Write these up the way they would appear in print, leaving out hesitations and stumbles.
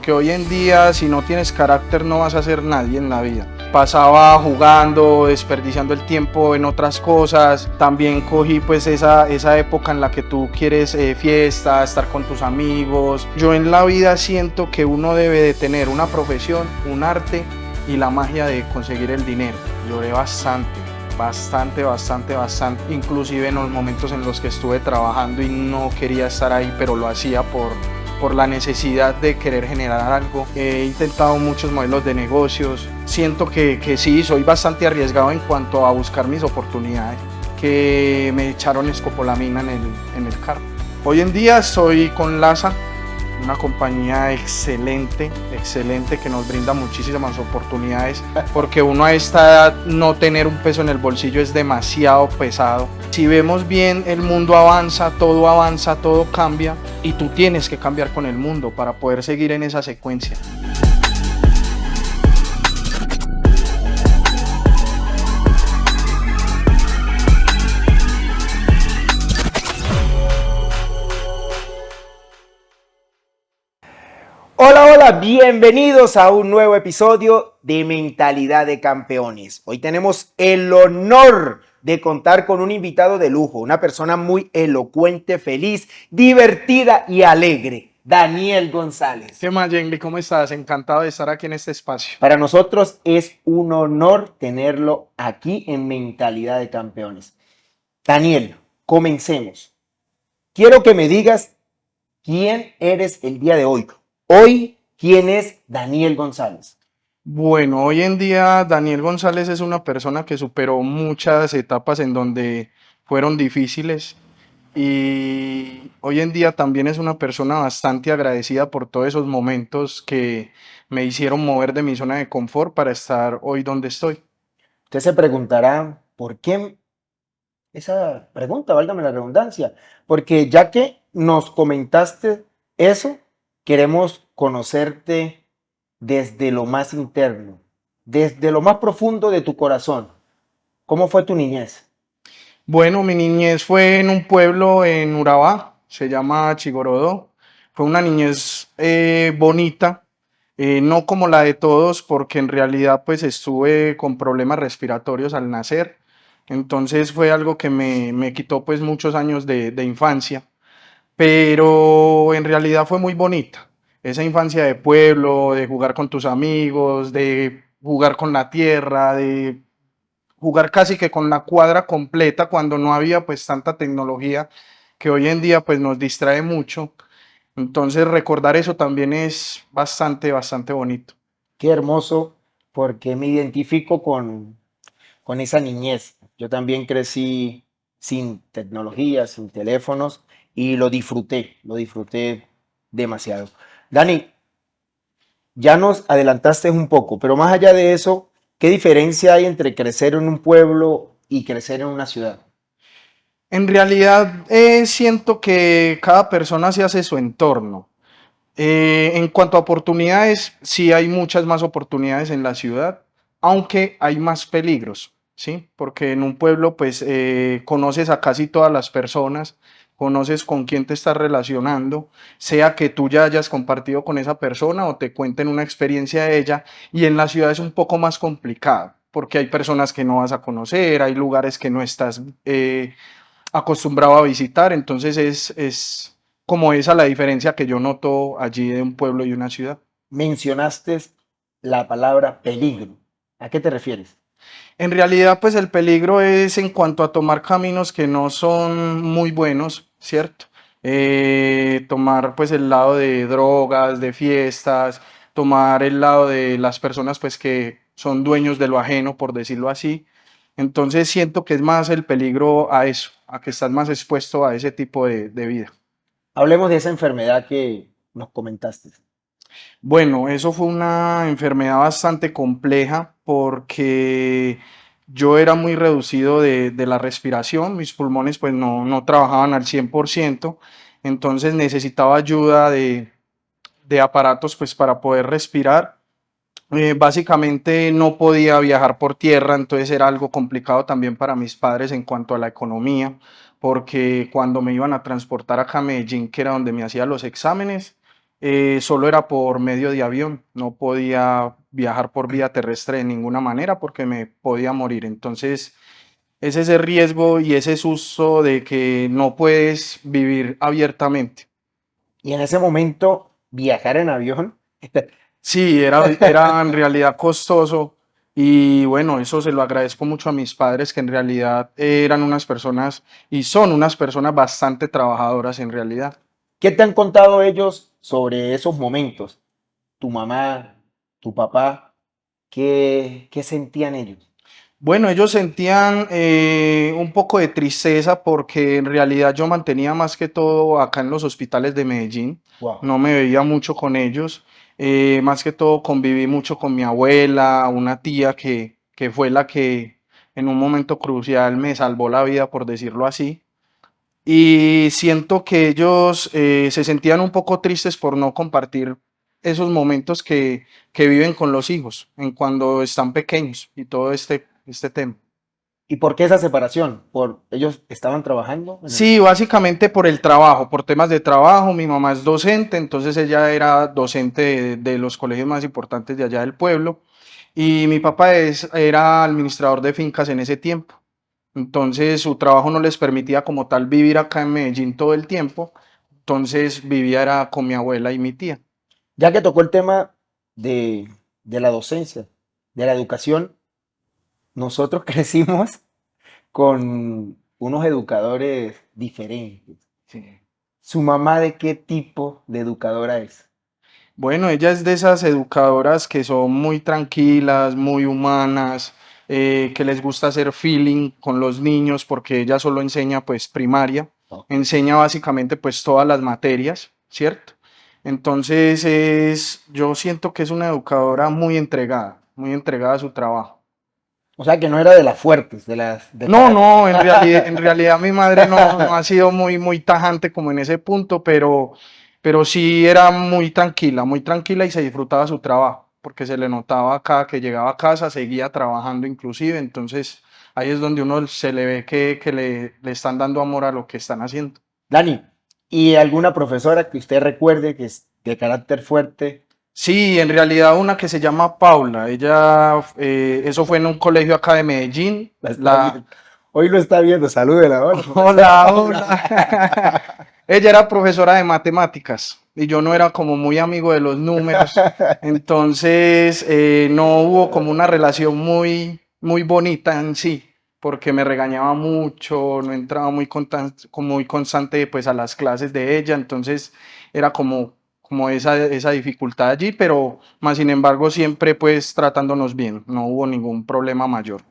porque hoy en día si no tienes carácter no vas a ser nadie en la vida. Pasaba jugando, desperdiciando el tiempo en otras cosas, también cogí pues esa época en la que tú quieres fiesta, estar con tus amigos. Yo en la vida siento que uno debe de tener una profesión, un arte y la magia de conseguir el dinero. Lloré bastante, inclusive en los momentos en los que estuve trabajando y no quería estar ahí, pero lo hacía por la necesidad de querer generar algo. He intentado muchos modelos de negocios, siento que sí, soy bastante arriesgado en cuanto a buscar mis oportunidades, que me echaron escopolamina en el carro. Hoy en día estoy con LASA, una compañía excelente que nos brinda muchísimas oportunidades, porque uno a esta edad no tener un peso en el bolsillo es demasiado pesado. Si vemos bien, el mundo avanza, todo cambia y tú tienes que cambiar con el mundo para poder seguir en esa secuencia. Hola, hola, bienvenidos a un nuevo episodio de Mentalidad de Campeones. Hoy tenemos el honor de contar con un invitado de lujo, una persona muy elocuente, feliz, divertida y alegre, Daniel González. ¿Qué más, Jengly? ¿Cómo estás? Encantado de estar aquí en este espacio. Para nosotros es un honor tenerlo aquí en Mentalidad de Campeones. Daniel, comencemos. Quiero que me digas quién eres el día de hoy. Hoy, ¿quién es Daniel González? Bueno, hoy en día Daniel González es una persona que superó muchas etapas en donde fueron difíciles y hoy en día también es una persona bastante agradecida por todos esos momentos que me hicieron mover de mi zona de confort para estar hoy donde estoy. Usted se preguntará, ¿por qué esa pregunta? Válgame la redundancia. Porque ya que nos comentaste eso, queremos conocerte desde lo más interno, desde lo más profundo de tu corazón. ¿Cómo fue tu niñez? Bueno, mi niñez fue en un pueblo en Urabá, se llama Chigorodó. Fue una niñez bonita, no como la de todos, porque en realidad pues estuve con problemas respiratorios al nacer. Entonces fue algo que me quitó pues muchos años de infancia, pero en realidad fue muy bonita. Esa infancia de pueblo, de jugar con tus amigos, de jugar con la tierra, de jugar casi que con la cuadra completa cuando no había pues tanta tecnología que hoy en día pues nos distrae mucho. Entonces recordar eso también es bastante bonito. Qué hermoso, porque me identifico con esa niñez. Yo también crecí sin tecnología, sin teléfonos y lo disfruté demasiado. Dani, ya nos adelantaste un poco, pero más allá de eso, ¿qué diferencia hay entre crecer en un pueblo y crecer en una ciudad? En realidad siento que cada persona se hace su entorno. En cuanto a oportunidades, sí hay muchas más oportunidades en la ciudad, aunque hay más peligros, ¿sí? Porque en un pueblo, pues, conoces a casi todas las personas, conoces con quién te estás relacionando, sea que tú ya hayas compartido con esa persona o te cuenten una experiencia de ella, y en la ciudad es un poco más complicado, porque hay personas que no vas a conocer, hay lugares que no estás acostumbrado a visitar, entonces es como esa la diferencia que yo noto allí de un pueblo y una ciudad. Mencionaste la palabra peligro. ¿A qué te refieres? En realidad, pues el peligro es en cuanto a tomar caminos que no son muy buenos, ¿cierto? Tomar pues el lado de drogas, de fiestas, tomar el lado de las personas pues que son dueños de lo ajeno, por decirlo así. Entonces siento que es más el peligro a eso, a que estás más expuesto a ese tipo de vida. Hablemos de esa enfermedad que nos comentaste. Bueno, eso fue una enfermedad bastante compleja porque yo era muy reducido de la respiración, mis pulmones pues no trabajaban al 100%, entonces necesitaba ayuda de aparatos pues para poder respirar. Básicamente no podía viajar por tierra, entonces era algo complicado también para mis padres en cuanto a la economía, porque cuando me iban a transportar acá a Medellín, que era donde me hacía los exámenes, solo era por medio de avión, no podía viajar por vía terrestre de ninguna manera porque me podía morir. Entonces, es ese riesgo y ese susto de que no puedes vivir abiertamente. Y en ese momento, viajar en avión, Sí, era en realidad costoso y bueno, eso se lo agradezco mucho a mis padres que en realidad eran unas personas y son unas personas bastante trabajadoras en realidad. ¿qué te han contado ellos sobre esos momentos? Tu mamá, tu papá, ¿qué sentían ellos? Bueno, ellos sentían un poco de tristeza porque en realidad yo mantenía más que todo acá en los hospitales de Medellín, Wow. no me veía mucho con ellos, más que todo conviví mucho con mi abuela, una tía que fue la que en un momento crucial me salvó la vida, por decirlo así. Y siento que ellos se sentían un poco tristes por no compartir esos momentos que viven con los hijos en cuando están pequeños y todo este tema. ¿Y por qué esa separación? ¿Por ellos estaban trabajando en el... Sí, básicamente por el trabajo, por temas de trabajo. Mi mamá es docente, entonces ella era docente de los colegios más importantes de allá del pueblo. Y mi papá era administrador de fincas en ese tiempo. Entonces su trabajo no les permitía como tal vivir acá en Medellín todo el tiempo. Entonces vivía era con mi abuela y mi tía. Ya que tocó el tema de, de la docencia, de la educación, nosotros crecimos con unos educadores diferentes. Sí. ¿Su mamá de qué tipo de educadora es? Bueno, ella es de esas educadoras que son muy tranquilas, muy humanas, que les gusta hacer feeling con los niños porque ella solo enseña pues primaria, Ok. enseña básicamente pues todas las materias, ¿cierto? Entonces yo siento que es una educadora muy entregada a su trabajo. O sea que no era de las fuertes, de las de No, carácter. no, en realidad mi madre no ha sido muy tajante como en ese punto, pero sí era muy tranquila y se disfrutaba su trabajo, porque se le notaba cada que llegaba a casa, seguía trabajando inclusive, entonces ahí es donde uno se le ve que le están dando amor a lo que están haciendo. Dani, ¿y alguna profesora que usted recuerde que es de carácter fuerte? Sí, en realidad una que se llama Paula, ella, eso fue en un colegio acá de Medellín, La está viendo. Hoy lo está viendo, salúdela, hola, profesora hola, hola. Paula. Ella era profesora de matemáticas y yo no era como muy amigo de los números, entonces no hubo como una relación muy bonita en sí, porque me regañaba mucho, no entraba muy constante pues a las clases de ella, entonces era como esa dificultad allí, pero más sin embargo siempre pues tratándonos bien, no hubo ningún problema mayor.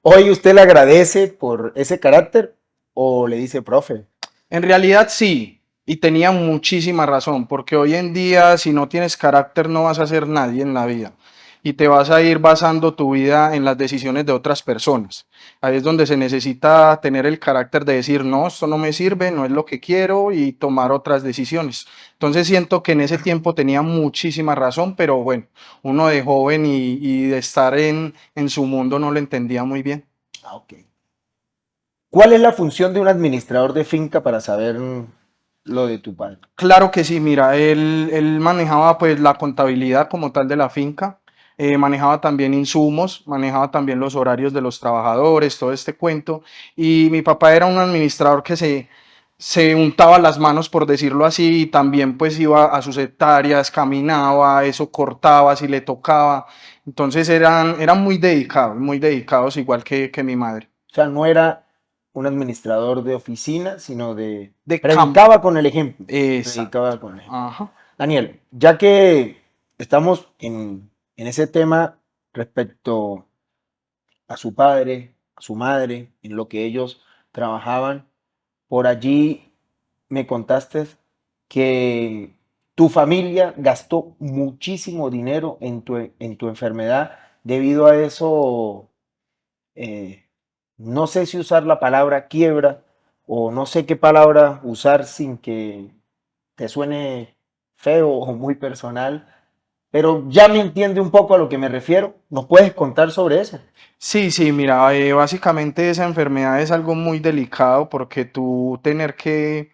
¿Hoy usted le agradece por ese carácter o le dice, profe? En realidad sí, y tenía muchísima razón, porque hoy en día si no tienes carácter no vas a ser nadie en la vida y te vas a ir basando tu vida en las decisiones de otras personas. Ahí es donde se necesita tener el carácter de decir, no, esto no me sirve, no es lo que quiero y tomar otras decisiones. Entonces siento que en ese tiempo tenía muchísima razón, pero bueno, uno de joven y de estar en su mundo no lo entendía muy bien. Ah, ok. ¿Cuál es la función de un administrador de finca para saber lo de tu padre? Claro que sí, mira, él manejaba pues la contabilidad como tal de la finca, manejaba también insumos, manejaba también los horarios de los trabajadores, todo este cuento, y mi papá era un administrador que se untaba las manos, por decirlo así, y también pues iba a sus hectáreas, caminaba, eso cortaba si le tocaba, entonces eran muy dedicados igual que mi madre. O sea, no era un administrador de oficina, sino de... De campo, Predicaba con el ejemplo. exacto. Predicaba con el ejemplo. Ajá. Daniel, ya que estamos en ese tema respecto a su padre, a su madre, en lo que ellos trabajaban, por allí me contaste que tu familia gastó muchísimo dinero en tu enfermedad. Debido a eso, eh, no sé si usar la palabra quiebra o no sé qué palabra usar sin que te suene feo o muy personal, pero ya me entiende un poco a lo que me refiero. ¿Nos puedes contar sobre eso? Sí, sí, mira, básicamente esa enfermedad es algo muy delicado porque tú tener que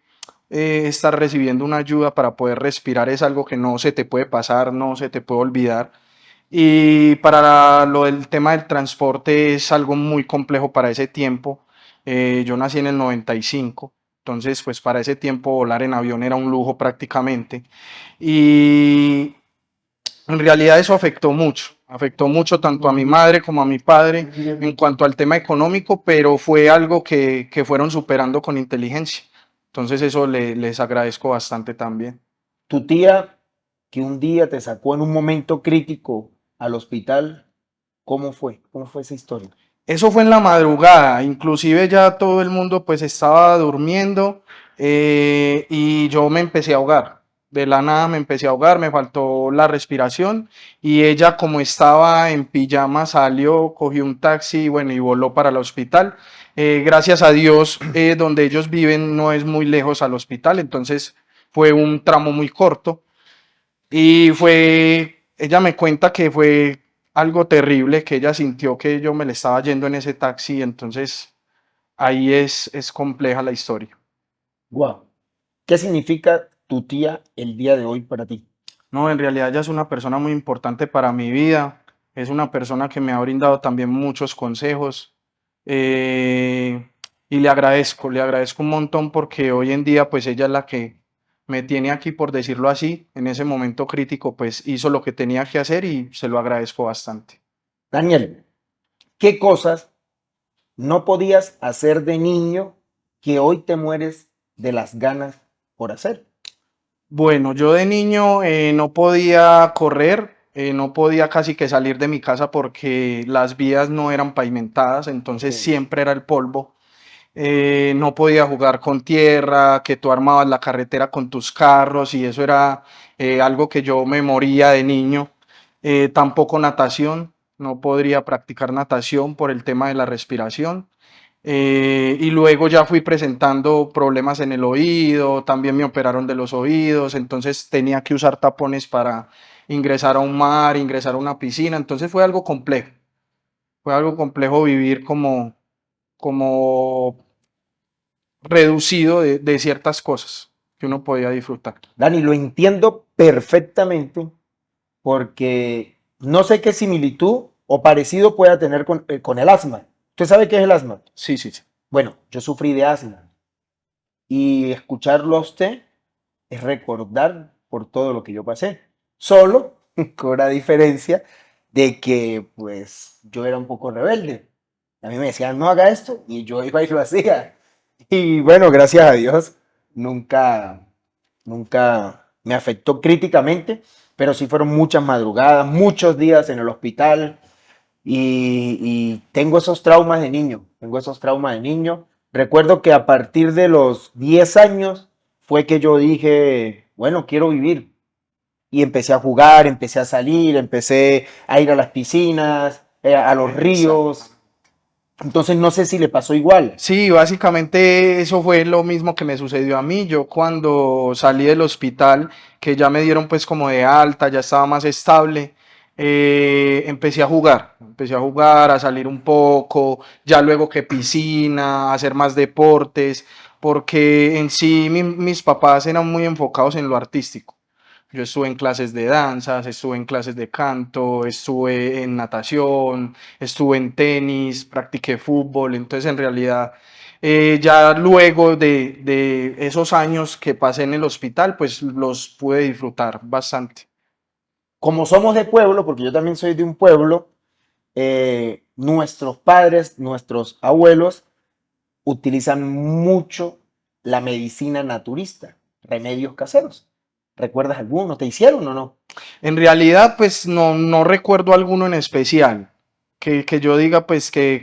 estar recibiendo una ayuda para poder respirar es algo que no se te puede pasar, no se te puede olvidar. Y para lo del tema del transporte es algo muy complejo para ese tiempo. Yo nací en el 95, entonces pues para ese tiempo volar en avión era un lujo prácticamente. Y en realidad eso afectó mucho tanto a mi madre como a mi padre en cuanto al tema económico, pero fue algo que fueron superando con inteligencia. Entonces eso les agradezco bastante también. Tu tía, que un día te sacó en un momento crítico al hospital, ¿cómo fue? ¿Cómo fue esa historia? Eso fue en la madrugada, inclusive ya todo el mundo pues estaba durmiendo, y yo me empecé a ahogar. De la nada me empecé a ahogar, me faltó la respiración y ella como estaba en pijama salió, cogió un taxi y bueno, y voló para el hospital. Gracias a Dios, donde ellos viven no es muy lejos al hospital, entonces fue un tramo muy corto. Y ella me cuenta que fue algo terrible, que ella sintió que yo me le estaba yendo en ese taxi, entonces ahí es compleja la historia. Guau. ¿Qué significa tu tía el día de hoy para ti? No, en realidad ella es una persona muy importante para mi vida, es una persona que me ha brindado también muchos consejos, eh, y le agradezco un montón porque hoy en día pues ella es la que me tiene aquí, por decirlo así, en ese momento crítico pues hizo lo que tenía que hacer y se lo agradezco bastante. Daniel, ¿qué cosas no podías hacer de niño que hoy te mueres de las ganas por hacer? Bueno, yo de niño no podía correr, no podía casi que salir de mi casa porque las vías no eran pavimentadas, Ok. entonces siempre era el polvo. No podía jugar con tierra, que tú armabas la carretera con tus carros y eso era algo que yo me moría de niño. Tampoco natación, no podría practicar natación por el tema de la respiración. Y luego ya fui presentando problemas en el oído, también me operaron de los oídos, entonces tenía que usar tapones para ingresar a un mar, ingresar a una piscina, entonces fue algo complejo vivir como reducido de ciertas cosas que uno podía disfrutar. Dani, lo entiendo perfectamente porque no sé qué similitud o parecido pueda tener con el asma. ¿Usted sabe qué es el asma? Sí, sí, sí. Bueno, yo sufrí de asma y escucharlo a usted es recordar por todo lo que yo pasé. Solo con la diferencia de que pues yo era un poco rebelde. A mí me decían, no haga esto y yo iba y lo hacía. Y bueno, gracias a Dios, nunca, nunca me afectó críticamente, pero sí fueron muchas madrugadas, muchos días en el hospital y tengo esos traumas de niño, tengo esos traumas de niño. Recuerdo que a partir de los 10 años fue que yo dije, bueno, quiero vivir. Y empecé a jugar, empecé a salir, empecé a ir a las piscinas, a los Exacto. ríos. Entonces no sé si le pasó igual. Sí, básicamente eso fue lo mismo que me sucedió a mí. Yo cuando salí del hospital, que ya me dieron pues como de alta, ya estaba más estable, empecé a jugar, a salir un poco, ya luego que piscina, a hacer más deportes, porque en sí mis papás eran muy enfocados en lo artístico. Yo estuve en clases de danzas, estuve en clases de canto, estuve en natación, estuve en tenis, practiqué fútbol, entonces en realidad ya luego de esos años que pasé en el hospital, pues los pude disfrutar bastante. Como somos de pueblo, porque yo también soy de un pueblo, nuestros padres, nuestros abuelos utilizan mucho la medicina naturista, remedios caseros. ¿Recuerdas alguno? ¿Te hicieron o no? En realidad, pues no recuerdo alguno en especial que yo diga pues que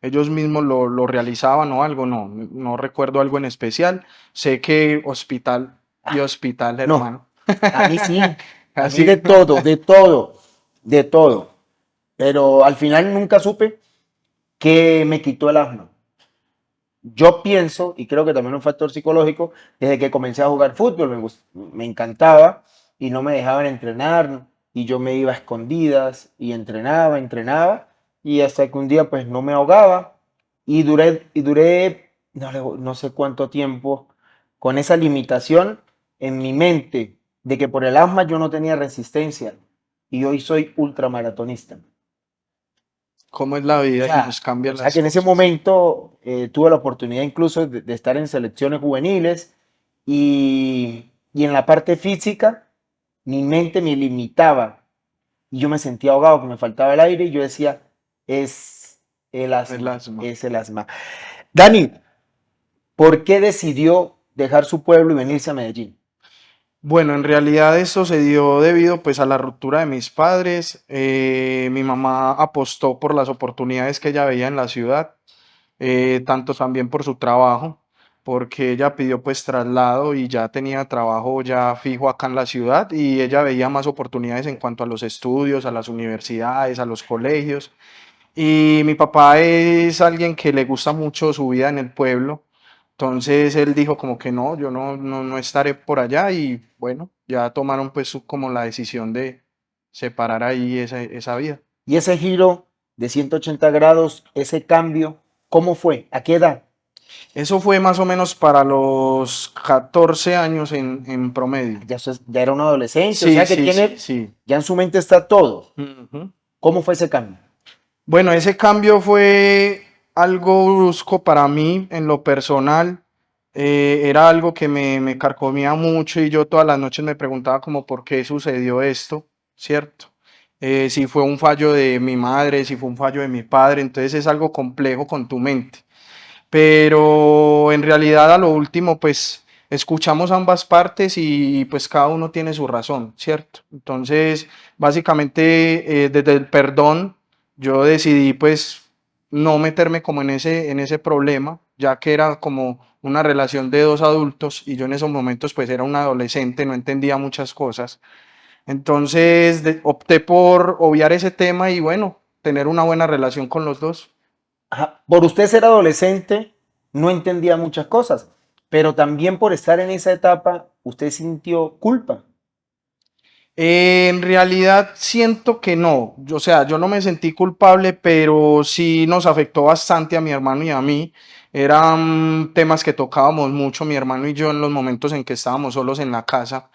ellos mismos lo realizaban o algo, no recuerdo algo en especial. Sé que hospital y Ah, hospital, no, hermano. a mí sí, a mí de Así. todo, de todo, de todo. Pero al final nunca supe qué me quitó el asma. Yo pienso, y creo que también un factor psicológico, desde que comencé a jugar fútbol, me encantaba y no me dejaban entrenar y yo me iba a escondidas y entrenaba, entrenaba y hasta que un día pues no me ahogaba y duré no sé cuánto tiempo con esa limitación en mi mente de que por el asma yo no tenía resistencia y hoy soy ultramaratonista. Cómo es la O vida y sea, nos cambian o sea las que en ese cosas. momento tuve la oportunidad incluso de estar en selecciones juveniles y en la parte física mi mente me limitaba y yo me sentía ahogado, que me faltaba el aire y yo decía, es El asma. es el asma. Dani, ¿por qué decidió dejar su pueblo y venirse a Medellín? Bueno, en realidad esto se dio debido pues a la ruptura de mis padres. Mi mamá apostó por las oportunidades que ella veía en la ciudad, tanto también por su trabajo, porque ella pidió pues traslado y ya tenía trabajo ya fijo acá en la ciudad y ella veía más oportunidades en cuanto a los estudios, a las universidades, a los colegios. Y mi papá es alguien que le gusta mucho su vida en el pueblo. Entonces él dijo como que no, yo no estaré por allá y bueno, ya tomaron pues como la decisión de separar ahí esa vida. Y ese giro de 180 grados, ese cambio, ¿cómo fue? ¿A qué edad? Eso fue más o menos para los 14 años en promedio. Ya era un adolescente, o Sí, sea que sí, sí, tiene, sí. ya en su mente está todo. Ujú. ¿Cómo fue ese cambio? Bueno, ese cambio fue algo brusco para mí en lo personal. Era algo que me carcomía mucho y yo todas las noches me preguntaba como por qué sucedió esto, ¿cierto? Si fue un fallo de mi madre, si fue un fallo de mi padre, entonces es algo complejo con tu mente. Pero en realidad a lo último, pues escuchamos ambas partes y pues cada uno tiene su razón, ¿cierto? Entonces, básicamente desde el perdón, yo decidí pues no meterme como en ese problema, ya que era como una relación de dos adultos y yo en esos momentos pues era un adolescente, no entendía muchas cosas. Entonces opté por obviar ese tema y bueno, tener una buena relación con los dos. Ajá, por usted ser adolescente, no entendía muchas cosas, pero también por estar en esa etapa, usted sintió culpa. En realidad siento que no, o sea, yo no me sentí culpable, pero sí nos afectó bastante a mi hermano y a mí. Eran temas que tocábamos mucho mi hermano y yo en los momentos en que estábamos solos en la casa.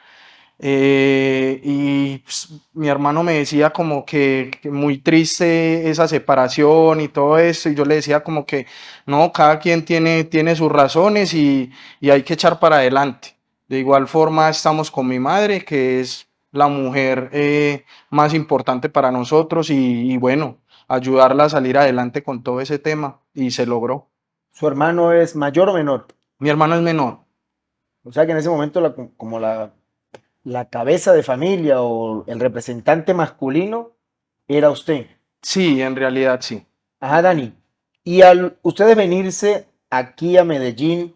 Y pues, mi hermano me decía como que muy triste esa separación y todo eso, y yo le decía como que no, cada quien tiene sus razones y hay que echar para adelante. De igual forma estamos con mi madre, que es la mujer más importante para nosotros y bueno, ayudarla a salir adelante con todo ese tema y se logró. ¿Su hermano es mayor o menor? Mi hermano es menor. O sea que en ese momento como la cabeza de familia o el representante masculino era usted. Sí, en realidad sí. Ajá, Dani. Y al ustedes venirse aquí a Medellín,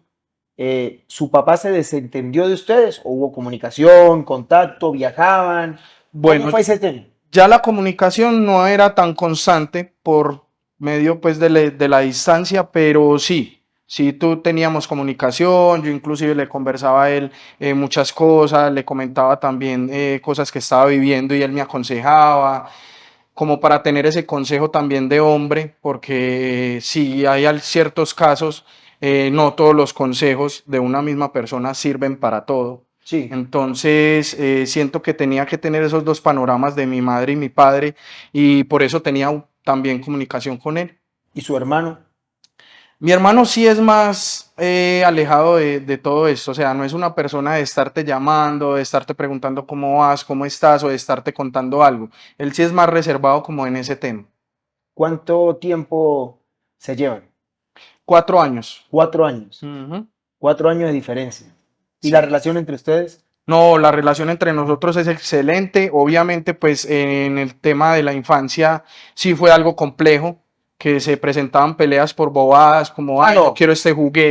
¿su papá se desentendió de ustedes? ¿O hubo comunicación, contacto, viajaban? ¿Cómo Bueno, fue ese tema? ya la comunicación no era tan constante por medio pues de la distancia, pero sí, sí tú teníamos comunicación, yo inclusive le conversaba a él muchas cosas, le comentaba también cosas que estaba viviendo y él me aconsejaba, como para tener ese consejo también de hombre, porque sí hay ciertos casos, no todos los consejos de una misma persona sirven para todo. Sí. Entonces, siento que tenía que tener esos dos panoramas de mi madre y mi padre y por eso tenía también comunicación con él. ¿Y su hermano? Mi hermano sí es más alejado de todo esto, o sea, no es una persona de estarte llamando, de estarte preguntando cómo vas, cómo estás o de estarte contando algo. Él sí es más reservado como en ese tema. ¿Cuánto tiempo se llevan? 4 años. 4 años. Ujú. 4 años de diferencia. ¿Y la Sí. relación entre ustedes? No, la relación entre nosotros es excelente. Obviamente, pues en el tema de la infancia sí fue algo complejo, que se presentaban peleas por bobadas, como, Ah, ay, no no. quiero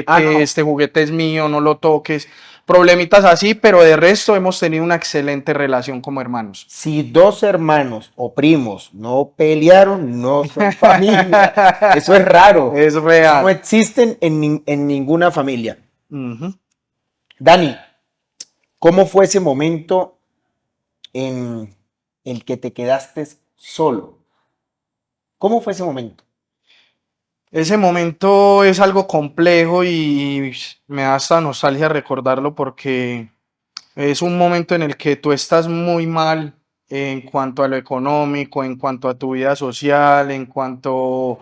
Ah, no. este juguete es mío, no lo toques. Problemitas así, pero de resto hemos tenido una excelente relación como hermanos. Si dos hermanos o primos no pelearon, no son familia. Eso es raro. Es Eso no real. existe en ninguna familia. Ujú. Dani, ¿cómo fue ese momento en el que te quedaste solo? ¿Cómo fue ese momento? Ese momento es algo complejo y me da hasta nostalgia recordarlo porque es un momento en el que tú estás muy mal en cuanto a lo económico, en cuanto a tu vida social, en cuanto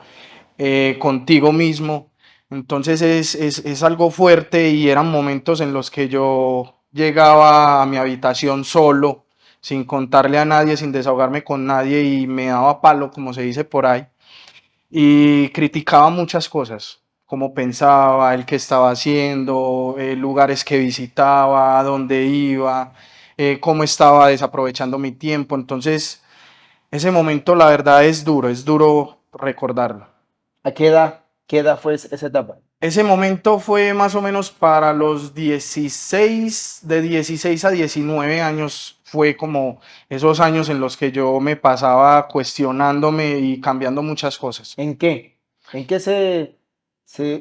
contigo mismo. Entonces es algo fuerte y eran momentos en los que yo llegaba a mi habitación solo, sin contarle a nadie, sin desahogarme con nadie y me daba palo, como se dice por ahí, y criticaba muchas cosas, cómo pensaba, el que estaba haciendo, lugares que visitaba, dónde iba, cómo estaba desaprovechando mi tiempo. Entonces, ese momento, la verdad, es duro recordarlo. ¿A qué edad fue esa etapa? Ese momento fue más o menos para los 16, de 16 a 19 años, fue como esos años en los que yo me pasaba cuestionándome y cambiando muchas cosas. ¿En qué? ¿En qué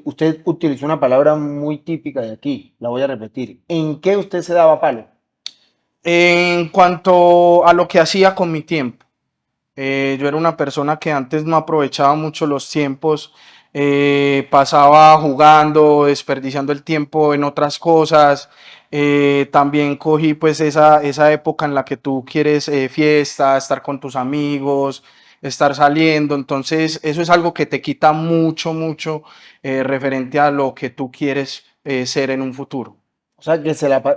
usted utilizó una palabra muy típica de aquí, la voy a repetir. ¿En qué usted se daba palo? En cuanto a lo que hacía con mi tiempo, yo era una persona que antes no aprovechaba mucho los tiempos, pasaba jugando, desperdiciando el tiempo en otras cosas. También cogí pues esa época en la que tú quieres fiesta, estar con tus amigos, estar saliendo. Entonces eso es algo que te quita mucho referente a lo que tú quieres ser en un futuro. O sea, que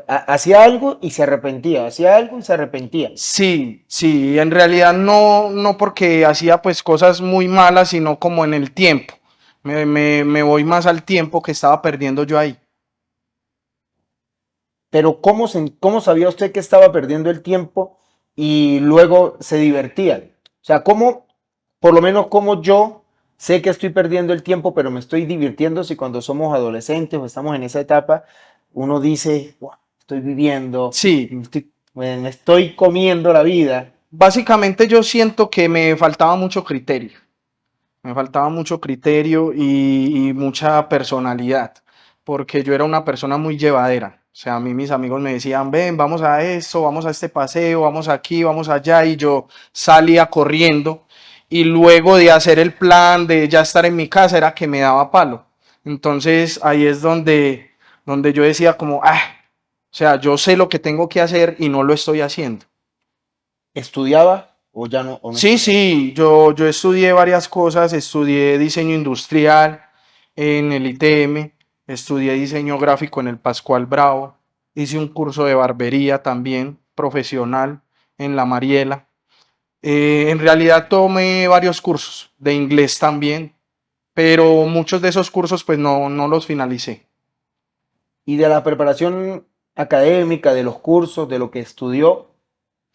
hacía algo y se arrepentía, hacía algo y se arrepentía. Sí, sí, en realidad no porque hacía pues cosas muy malas, sino como en el tiempo. Me voy más al tiempo que estaba perdiendo yo ahí. Pero ¿cómo sabía usted que estaba perdiendo el tiempo y luego se divertía? O sea, por lo menos como yo sé que estoy perdiendo el tiempo, pero me estoy divirtiendo si cuando somos adolescentes o estamos en esa etapa, uno dice, "Wow, estoy viviendo, Sí, me estoy comiendo la vida". básicamente yo siento que me faltaba mucho criterio. Me faltaba mucho criterio y mucha personalidad, porque yo era una persona muy llevadera. O sea, a mí mis amigos me decían, ven, vamos a esto, vamos a este paseo, vamos aquí, vamos allá, y yo salía corriendo y luego de hacer el plan de ya estar en mi casa era que me daba palo. Entonces ahí es donde yo decía como, o sea, yo sé lo que tengo que hacer y no lo estoy haciendo. ¿Estudiaba o ya no, o no Sí, estudiaba? sí, yo estudié varias cosas, estudié diseño industrial en el ITM, estudié diseño gráfico en el Pascual Bravo, hice un curso de barbería también profesional en la Mariela. En realidad tomé varios cursos de inglés también, pero muchos de esos cursos pues no los finalicé. Y de la preparación académica, de los cursos, de lo que estudió,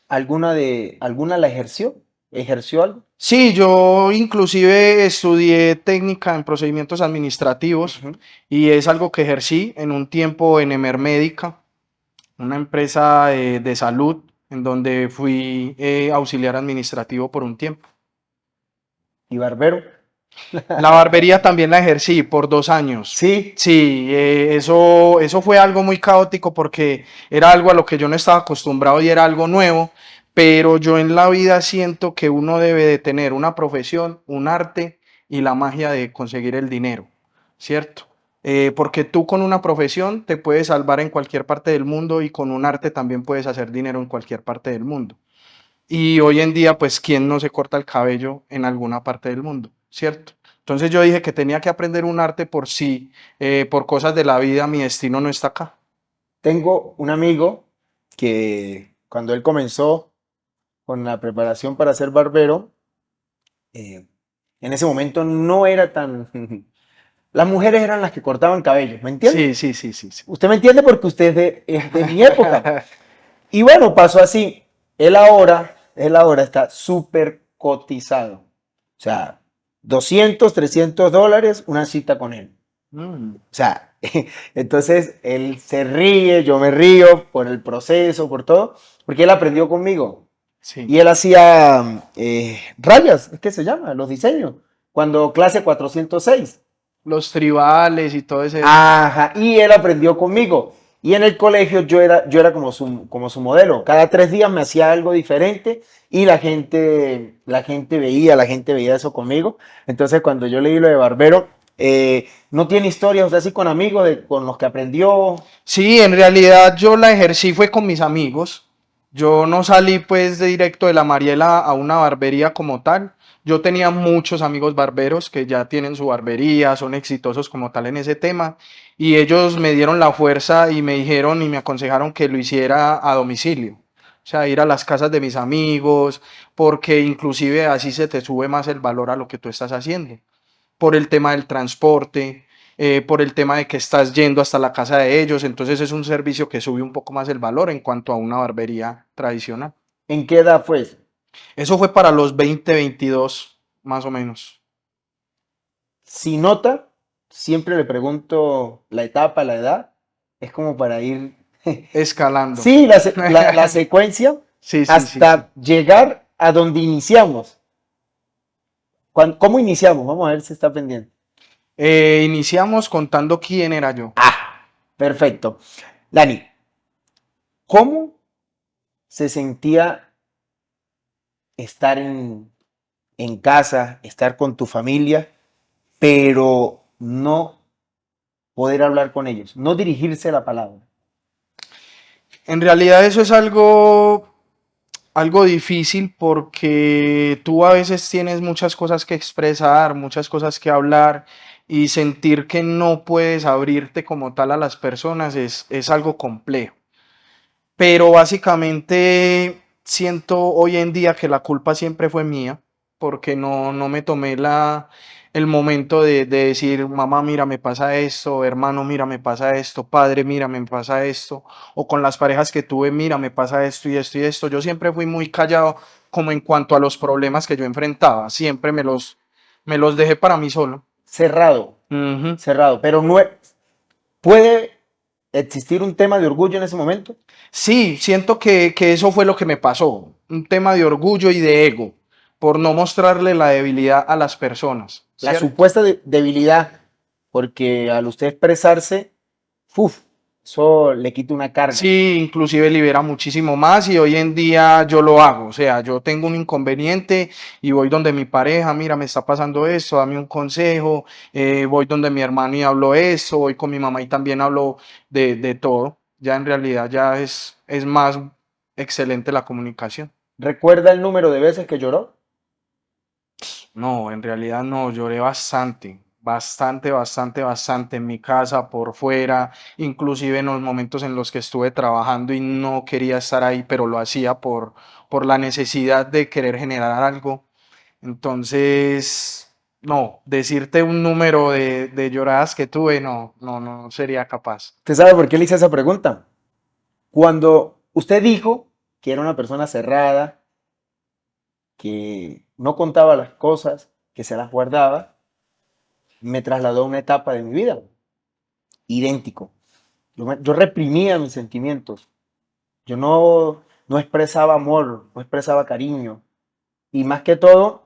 ¿alguna la ejerció? ¿Ejerció algo? Sí, yo inclusive estudié técnica en procedimientos administrativos Ujú. y es algo que ejercí en un tiempo en Emermédica, una empresa de salud en donde fui auxiliar administrativo por un tiempo. ¿Y barbero? La barbería también la ejercí por 2 años. Sí, Sí, eso fue algo muy caótico porque era algo a lo que yo no estaba acostumbrado y era algo nuevo, pero yo en la vida siento que uno debe de tener una profesión, un arte y la magia de conseguir el dinero, ¿cierto? Porque tú con una profesión te puedes salvar en cualquier parte del mundo y con un arte también puedes hacer dinero en cualquier parte del mundo. Y hoy en día, pues, ¿quién no se corta el cabello en alguna parte del mundo? ¿Cierto? Entonces yo dije que tenía que aprender un arte por si, por cosas de la vida, mi destino no está acá. tengo un amigo que cuando él comenzó con la preparación para ser barbero, eh, en ese momento no era tan... Las mujeres eran las que cortaban cabello, ¿me entiende? Sí, sí, sí, sí, sí. Usted me entiende porque usted es de mi época. Y bueno, pasó así. Él ahora está súper cotizado. O sea, $200, $300 una cita con él. Mm, O sea, entonces él se ríe, yo me río por el proceso, por todo, porque él aprendió conmigo. sí. Y él hacía rayas, es que se llama, los diseños, cuando clase 406. Los tribales y todo ese. Ajá, y él aprendió conmigo. Y en el colegio yo era como su modelo. Cada 3 días me hacía algo diferente y la gente veía eso conmigo. Entonces, cuando yo leí lo de barbero, no tiene historias, o sea, así con amigos con los que aprendió. Sí, en realidad yo la ejercí fue con mis amigos. Yo no salí pues de directo de la Mariela a una barbería como tal. Yo tenía muchos amigos barberos que ya tienen su barbería, son exitosos como tal en ese tema. Y ellos me dieron la fuerza y me dijeron y me aconsejaron que lo hiciera a domicilio. O sea, ir a las casas de mis amigos, porque inclusive así se te sube más el valor a lo que tú estás haciendo por el tema del transporte, por el tema de que estás yendo hasta la casa de ellos, entonces es un servicio que sube un poco más el valor en cuanto a una barbería tradicional. ¿En qué edad fue eso? Eso fue para los 2022, más o menos, Si nota, siempre le pregunto la etapa, la edad, es como para ir, escalando. sí, la secuencia Sí, sí, sí, sí. hasta llegar a donde iniciamos. ¿Cómo iniciamos? Vamos a ver si está pendiente. Iniciamos contando quién era yo. Ah, perfecto. Dani, ¿cómo se sentía estar en casa, estar con tu familia, pero no poder hablar con ellos, no dirigirse la palabra? En realidad eso es algo difícil porque tú a veces tienes muchas cosas que expresar, muchas cosas que hablar y sentir que no puedes abrirte como tal a las personas es algo complejo. Pero básicamente siento hoy en día que la culpa siempre fue mía, porque no me tomé el momento de decir, mamá, mira, me pasa esto, hermano, mira, me pasa esto, padre, mira, me pasa esto, o con las parejas que tuve, mira, me pasa esto y esto y esto. Yo siempre fui muy callado como en cuanto a los problemas que yo enfrentaba, siempre me los dejé para mí solo. Cerrado, Ujú. cerrado, pero no puede existir un tema de orgullo en ese momento. Sí, siento que eso fue lo que me pasó, un tema de orgullo y de ego, por no mostrarle la debilidad a las personas, La ¿cierto? supuesta debilidad, porque al usted expresarse, uf, eso le quita una carga. Sí, inclusive libera muchísimo más y hoy en día yo lo hago, o sea, yo tengo un inconveniente y voy donde mi pareja, mira, me está pasando esto, dame un consejo, voy donde mi hermano y hablo eso, voy con mi mamá y también hablo de todo, ya en realidad ya es más excelente la comunicación. ¿Recuerda el número de veces que lloró? No, en realidad no, lloré bastante, bastante, bastante, bastante en mi casa, por fuera, inclusive en los momentos en los que estuve trabajando y no quería estar ahí, pero lo hacía por la necesidad de querer generar algo. Entonces, no, decirte un número de lloradas que tuve, no sería capaz. ¿Usted sabe por qué le hice esa pregunta? Cuando usted dijo que era una persona cerrada, que no contaba las cosas, que se las guardaba, me trasladó a una etapa de mi vida, idéntico. Yo reprimía mis sentimientos, yo no expresaba amor, no expresaba cariño. Y más que todo,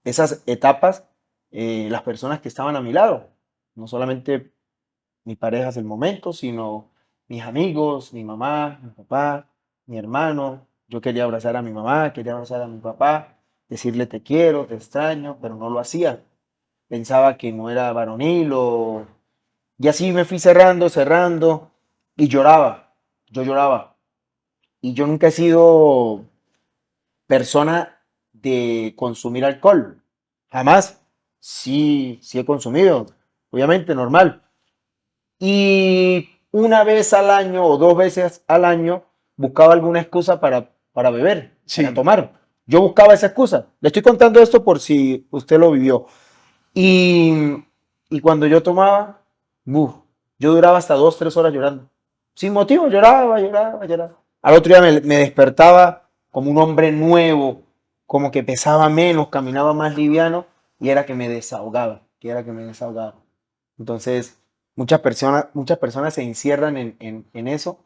esas etapas, las personas que estaban a mi lado, no solamente mi pareja del momento, sino mis amigos, mi mamá, mi papá, mi hermano. Yo quería abrazar a mi mamá, quería abrazar a mi papá, decirle te quiero, te extraño, pero no lo hacía. Pensaba que no era varonil y así me fui cerrando, cerrando y lloraba. Yo lloraba. Y yo nunca he sido persona de consumir alcohol. Jamás. Sí, sí he consumido. Obviamente, normal. Y una vez al año o 2 veces al año buscaba alguna excusa para beber, para Sí, tomar. Yo buscaba esa excusa. Le estoy contando esto por si usted lo vivió. Y, y cuando yo tomaba, uf, yo duraba hasta 2, 3 horas llorando. Sin motivo, lloraba, lloraba, lloraba. Al otro día me despertaba como un hombre nuevo, como que pesaba menos, caminaba más liviano y era que me desahogaba, que era que me desahogaba. Entonces, muchas personas se encierran en eso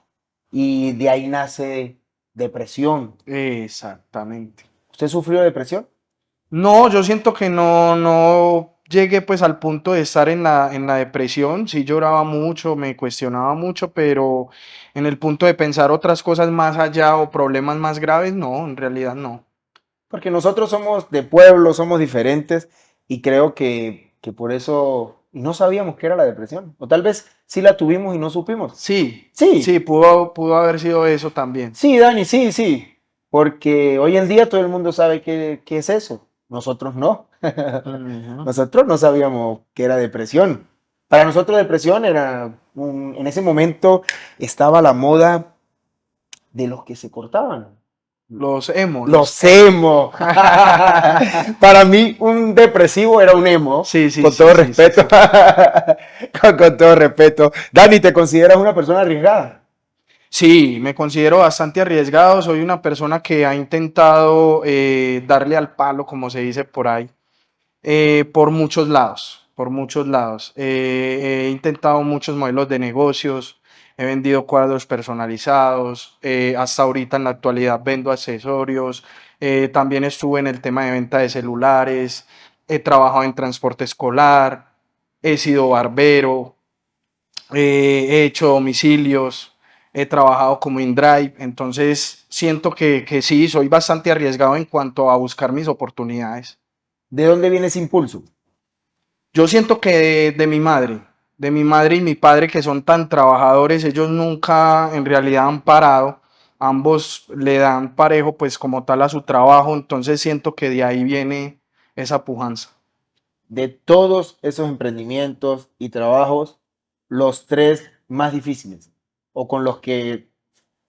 y de ahí nace depresión. exactamente. ¿Usted sufrió depresión? No, yo siento que no, llegué pues al punto de estar en la depresión, sí lloraba mucho, me cuestionaba mucho, pero en el punto de pensar otras cosas más allá o problemas más graves, no, en realidad no. Porque nosotros somos de pueblo, somos diferentes y creo que por eso y no sabíamos qué era la depresión. O tal vez sí la tuvimos y no supimos. Sí, Sí, sí, pudo haber sido eso también. sí, Dani, sí, sí. Porque hoy en día todo el mundo sabe qué es eso. Nosotros no. Ujú. Nosotros no sabíamos qué era depresión. Para nosotros depresión era en ese momento estaba la moda de los que se cortaban. Los emo, los Los emo. emo. Para mí, un depresivo era un emo, Sí, sí, con sí, todo sí, sí, respeto. sí. Con todo respeto. Dani, ¿te consideras una persona arriesgada? Sí, me considero bastante arriesgado. Soy una persona que ha intentado darle al palo, como se dice por ahí, por muchos lados, por muchos lados. He intentado muchos modelos de negocios, he vendido cuadros personalizados, hasta ahorita en la actualidad vendo accesorios, también estuve en el tema de venta de celulares, he trabajado en transporte escolar, he sido barbero, he hecho domicilios, he trabajado como InDrive, entonces siento que sí, soy bastante arriesgado en cuanto a buscar mis oportunidades. ¿De dónde viene ese impulso? Yo siento que de mi madre y mi padre que son tan trabajadores, ellos nunca en realidad han parado, ambos le dan parejo pues como tal a su trabajo, entonces siento que de ahí viene esa pujanza. De todos esos emprendimientos y trabajos, los tres más difíciles, o con los que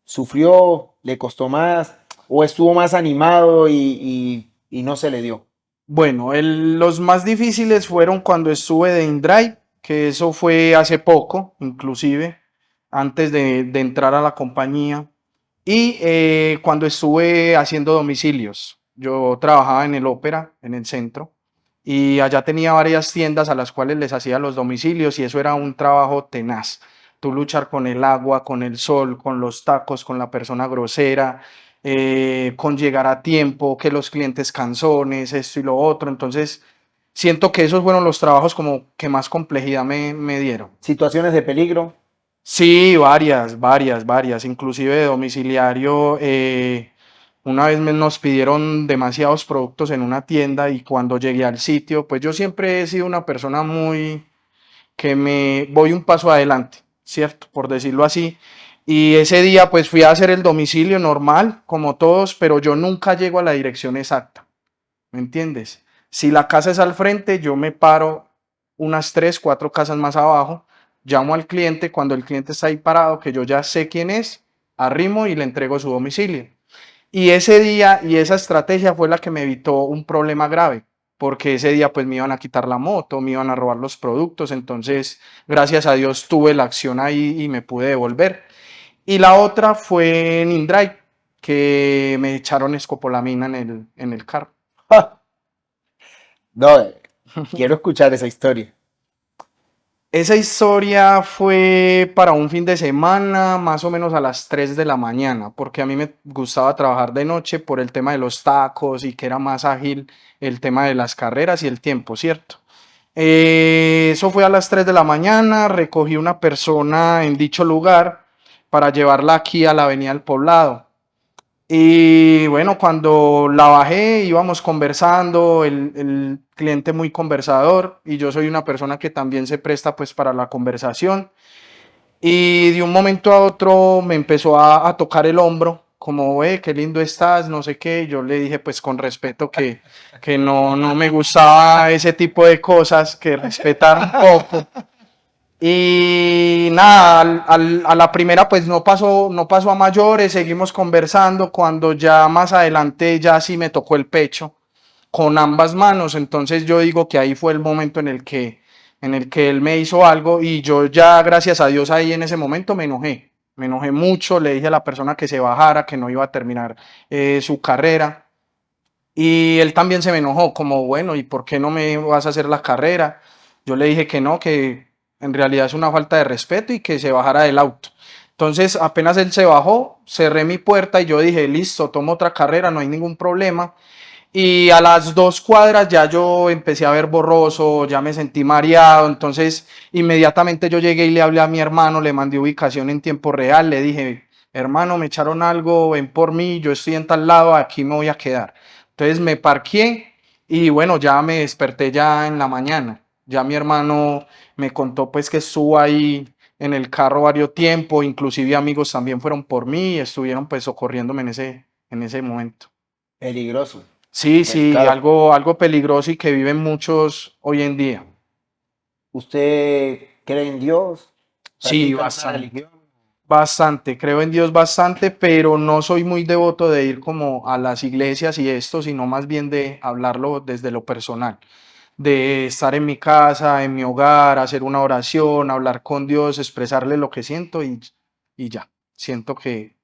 sufrió, le costó más, o estuvo más animado y no se le dio. Bueno, los más difíciles fueron cuando estuve de InDrive, que eso fue hace poco, inclusive, antes de entrar a la compañía. Y cuando estuve haciendo domicilios, yo trabajaba en el Ópera, en el centro, y allá tenía varias tiendas a las cuales les hacía los domicilios y eso era un trabajo tenaz. Tú luchar con el agua, con el sol, con los tacos, con la persona grosera, con llegar a tiempo, que los clientes canzones, esto y lo otro. Entonces, siento que esos fueron los trabajos como que más complejidad me dieron. Situaciones de peligro. Sí, varias, inclusive de domiciliario. Una vez nos pidieron demasiados productos en una tienda y cuando llegué al sitio, pues yo siempre he sido una persona muy que me voy un paso adelante, ¿cierto? Por decirlo así. Y ese día pues fui a hacer el domicilio normal, como todos, pero yo nunca llego a la dirección exacta, ¿me entiendes? Si la casa es al frente, yo me paro unas 3, 4 casas más abajo, llamo al cliente, cuando el cliente está ahí parado, que yo ya sé quién es, arrimo y le entrego su domicilio. Y ese día y esa estrategia fue la que me evitó un problema grave, porque ese día pues me iban a quitar la moto, me iban a robar los productos, entonces gracias a Dios tuve la acción ahí y me pude devolver. Y la otra fue en InDrive, que me echaron escopolamina en el carro. ¡Ja! No, quiero escuchar esa historia. Esa historia fue para un fin de semana, más o menos a las 3 de la mañana, porque a mí me gustaba trabajar de noche por el tema de los tacos y que era más ágil el tema de las carreras y el tiempo, ¿cierto? Eso fue a las 3 de la mañana, recogí una persona en dicho lugar para llevarla aquí a la Avenida del Poblado. Y bueno, cuando la bajé íbamos conversando, el cliente muy conversador y yo soy una persona que también se presta pues para la conversación. Y de un momento a otro me empezó a tocar el hombro, como, qué lindo estás, no sé qué. Yo le dije pues con respeto que no me gustaba ese tipo de cosas, que respetara un poco. Y nada, a la primera pues no pasó a mayores, seguimos conversando, cuando ya más adelante ya sí me tocó el pecho con ambas manos, entonces yo digo que ahí fue el momento en el que él me hizo algo y yo ya gracias a Dios ahí en ese momento me enojé mucho, le dije a la persona que se bajara, que no iba a terminar su carrera y él también se me enojó, como bueno, ¿y por qué no me vas a hacer la carrera? Yo le dije que no, que en realidad es una falta de respeto y que se bajara del auto. Entonces, apenas él se bajó, cerré mi puerta y yo dije, listo, tomo otra carrera, no hay ningún problema. Y a las 2 cuadras ya yo empecé a ver borroso, ya me sentí mareado, entonces inmediatamente yo llegué y le hablé a mi hermano, le mandé ubicación en tiempo real, le dije, hermano, me echaron algo, ven por mí, yo estoy en tal lado, aquí me voy a quedar. Entonces me parqué y bueno, ya me desperté ya en la mañana. Ya mi hermano me contó pues que estuvo ahí en el carro varios tiempo, inclusive amigos también fueron por mí y estuvieron pues socorriéndome en ese momento. Peligroso, Sí, sí, delicado. algo peligroso y que viven muchos hoy en día. ¿Usted cree en Dios? Sí, ¿Practica alguna bastante. religión? Bastante, creo en Dios bastante, pero no soy muy devoto de ir como a las iglesias y esto, sino más bien de hablarlo desde lo personal, de estar en mi casa, en mi hogar, hacer una oración, hablar con Dios, expresarle lo que siento y ya. Siento que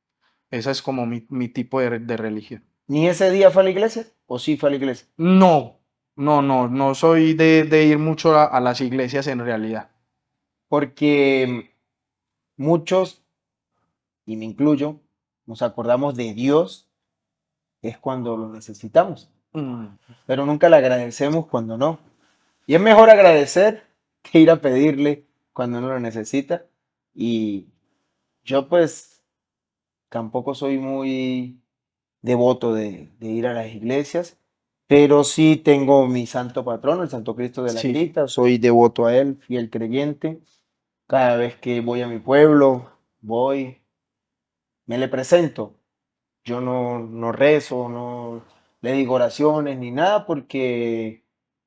esa es como mi tipo de religión. ¿Ni ese día fue a la iglesia? ¿O sí fue a la iglesia? No, no soy de ir mucho a las iglesias en realidad. Porque muchos, y me incluyo, nos acordamos de Dios es cuando lo necesitamos, Mm. pero nunca le agradecemos cuando no. Y es mejor agradecer que ir a pedirle cuando no lo necesita. Y yo pues tampoco soy muy devoto de ir a las iglesias, pero sí tengo mi santo patrono, el Santo Cristo de la Sí, Grita, soy devoto a él, fiel creyente. Cada vez que voy a mi pueblo, voy, me le presento. Yo no rezo, no le digo oraciones ni nada porque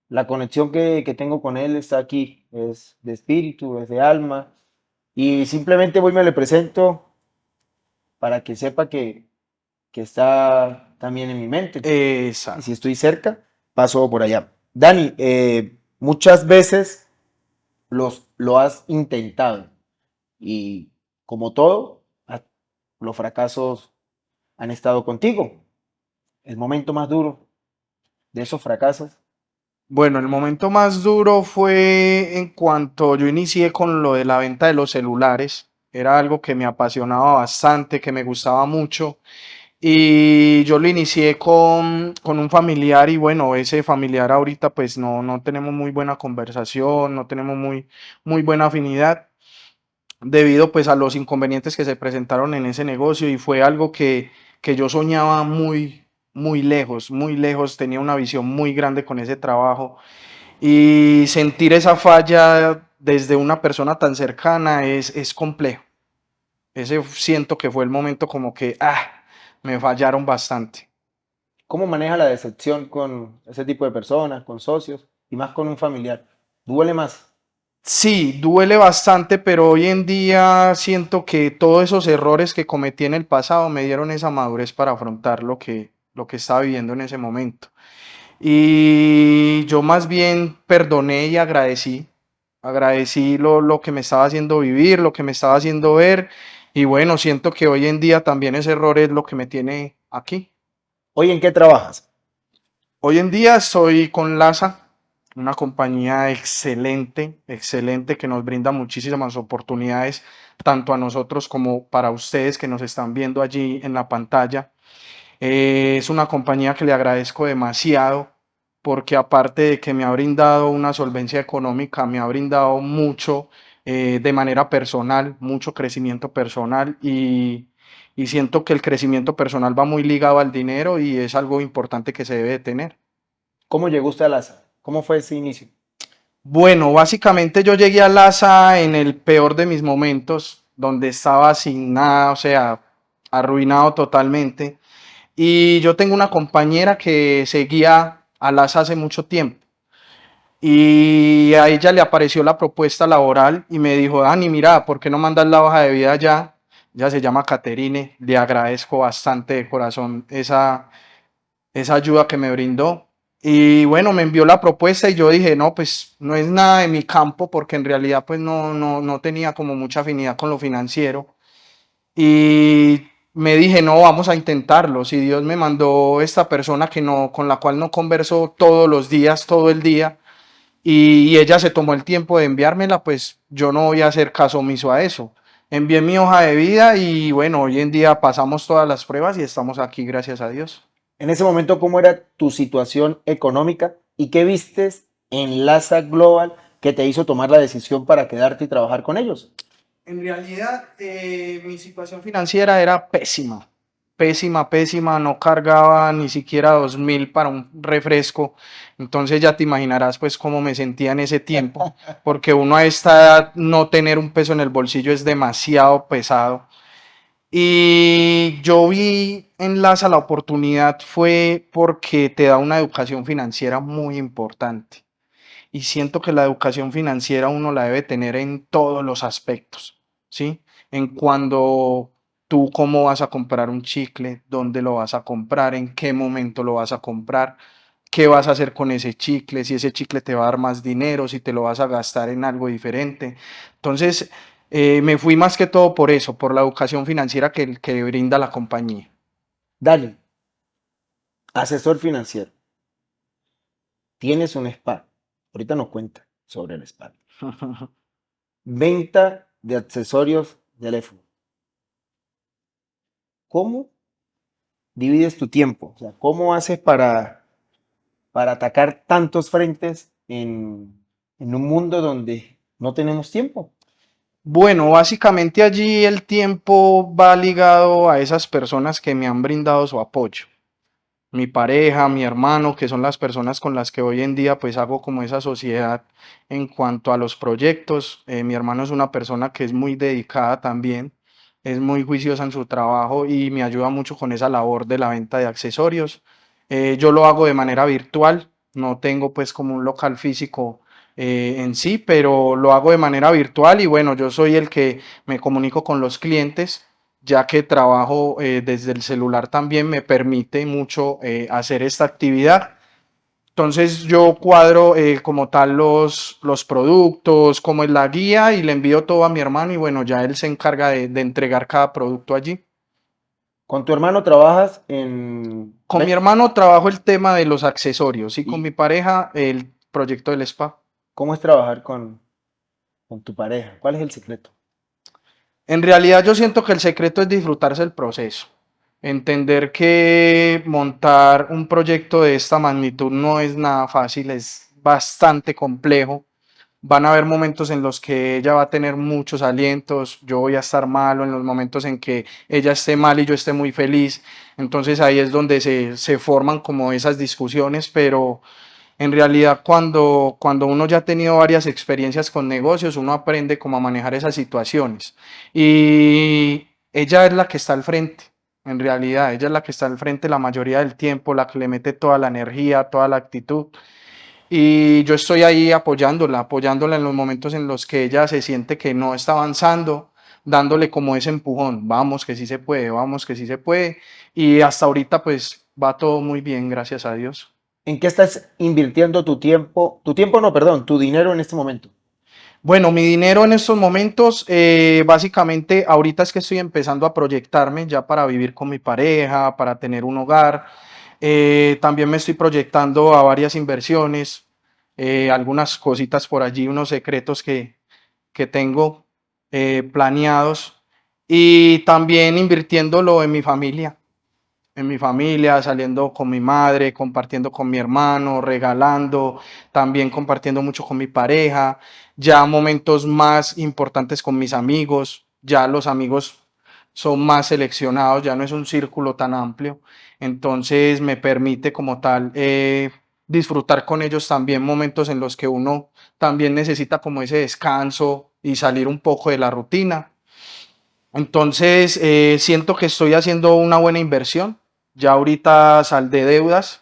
la conexión que tengo con él está aquí, es de espíritu, es de alma. Y simplemente voy y me le presento para que sepa que está también en mi mente. Y si exacto. estoy cerca, paso por allá. Dani, muchas veces lo has intentado y como todo, los fracasos han estado contigo. El momento más duro de esos fracasos. Bueno, el momento más duro fue en cuanto yo inicié con lo de la venta de los celulares. Era algo que me apasionaba bastante, que me gustaba mucho. Y yo lo inicié con un familiar y bueno, ese familiar ahorita pues no tenemos muy buena conversación, no tenemos muy buena afinidad debido pues a los inconvenientes que se presentaron en ese negocio y fue algo que yo soñaba muy lejos, tenía una visión muy grande con ese trabajo y sentir esa falla desde una persona tan cercana es complejo. Ese siento que fue el momento como que, me fallaron bastante. ¿Cómo maneja la decepción con ese tipo de personas, con socios y más con un familiar? ¿Duele más? Sí, duele bastante, pero hoy en día siento que todos esos errores que cometí en el pasado me dieron esa madurez para afrontar lo que estaba viviendo en ese momento. Y yo más bien perdoné y agradecí lo que me estaba haciendo vivir, lo que me estaba haciendo ver. Y bueno, siento que hoy en día también ese error es lo que me tiene aquí. ¿Hoy en qué trabajas? Hoy en día estoy con LASA, una compañía excelente, excelente que nos brinda muchísimas oportunidades, tanto a nosotros como para ustedes que nos están viendo allí en la pantalla. Es una compañía que le agradezco demasiado porque aparte de que me ha brindado una solvencia económica, me ha brindado mucho de manera personal, mucho crecimiento personal y siento que el crecimiento personal va muy ligado al dinero y es algo importante que se debe de tener. ¿Cómo llegó usted a LASA? ¿Cómo fue ese inicio? Bueno, básicamente yo llegué a LASA en el peor de mis momentos, donde estaba sin nada, o sea, arruinado totalmente. Y yo tengo una compañera que seguía a LASA hace mucho tiempo. Y a ella le apareció la propuesta laboral y me dijo, Dani, mira, ¿por qué no mandas la hoja de vida ya? Ella se llama Caterine, le agradezco bastante de corazón esa ayuda que me brindó. Y bueno, me envió la propuesta y yo dije, no, pues no es nada de mi campo porque en realidad pues no tenía como mucha afinidad con lo financiero. Y me dije, no, vamos a intentarlo. Si Dios me mandó esta persona que no, con la cual no converso todos los días, todo el día, y ella se tomó el tiempo de enviármela, pues yo no voy a hacer caso omiso a eso. Envié mi hoja de vida y bueno, hoy en día pasamos todas las pruebas y estamos aquí, gracias a Dios. En ese momento, ¿cómo era tu situación económica y qué vistes en LASA Global que te hizo tomar la decisión para quedarte y trabajar con ellos? En realidad, mi situación financiera era pésima, pésima, pésima, no cargaba ni siquiera 2.000 para un refresco, entonces ya te imaginarás pues cómo me sentía en ese tiempo, porque uno a esta edad no tener un peso en el bolsillo es demasiado pesado. Y yo vi en LASA la oportunidad fue porque te da una educación financiera muy importante y siento que la educación financiera uno la debe tener en todos los aspectos, ¿sí? En cuando tú cómo vas a comprar un chicle, dónde lo vas a comprar, en qué momento lo vas a comprar, qué vas a hacer con ese chicle, si ese chicle te va a dar más dinero, si te lo vas a gastar en algo diferente. Entonces, me fui más que todo por eso, por la educación financiera que brinda la compañía. Dale, asesor financiero, tienes un spa. Ahorita nos cuenta sobre el spa. Venta de accesorios de teléfono. ¿Cómo divides tu tiempo? O sea, ¿cómo haces para atacar tantos frentes en un mundo donde no tenemos tiempo? Bueno, básicamente allí el tiempo va ligado a esas personas que me han brindado su apoyo. Mi pareja, mi hermano, que son las personas con las que hoy en día pues hago como esa sociedad en cuanto a los proyectos. Mi hermano es una persona que es muy dedicada también, es muy juiciosa en su trabajo y me ayuda mucho con esa labor de la venta de accesorios. Yo lo hago de manera virtual, no tengo pues como un local físico en sí, pero lo hago de manera virtual y bueno, yo soy el que me comunico con los clientes ya que trabajo desde el celular también me permite mucho hacer esta actividad. Entonces yo cuadro como tal los productos, como es la guía y le envío todo a mi hermano y bueno, ya él se encarga de entregar cada producto allí. Con tu hermano trabajas en... Con mi hermano trabajo el tema de los accesorios y con ¿Y mi pareja el proyecto del spa. cómo es trabajar con tu pareja? ¿Cuál es el secreto? En realidad yo siento que el secreto es disfrutarse el proceso, entender que montar un proyecto de esta magnitud no es nada fácil, es bastante complejo. Van a haber momentos en los que ella va a tener muchos alientos, yo voy a estar malo, en los momentos en que ella esté mal y yo esté muy feliz. Entonces ahí es donde se forman como esas discusiones, pero en realidad, cuando uno ya ha tenido varias experiencias con negocios, uno aprende cómo a manejar esas situaciones. Y ella es la que está al frente, en realidad, ella es la que está al frente la mayoría del tiempo, la que le mete toda la energía, toda la actitud. Y yo estoy ahí apoyándola, apoyándola en los momentos en los que ella se siente que no está avanzando, dándole como ese empujón, vamos que sí se puede, vamos que sí se puede. Y hasta ahorita pues va todo muy bien, gracias a Dios. ¿En qué estás invirtiendo tu tiempo? Tu tiempo no, perdón, tu dinero en este momento. Bueno, mi dinero en estos momentos, básicamente, ahorita es que estoy empezando a proyectarme ya para vivir con mi pareja, para tener un hogar. También me estoy proyectando a varias inversiones, algunas cositas por allí, unos secretos que tengo planeados y también invirtiéndolo en mi familia, saliendo con mi madre, compartiendo con mi hermano, regalando, también compartiendo mucho con mi pareja, ya momentos más importantes con mis amigos, ya los amigos son más seleccionados, ya no es un círculo tan amplio, entonces me permite como tal disfrutar con ellos también momentos en los que uno también necesita como ese descanso y salir un poco de la rutina. Entonces, siento que estoy haciendo una buena inversión. Ya ahorita sal de deudas.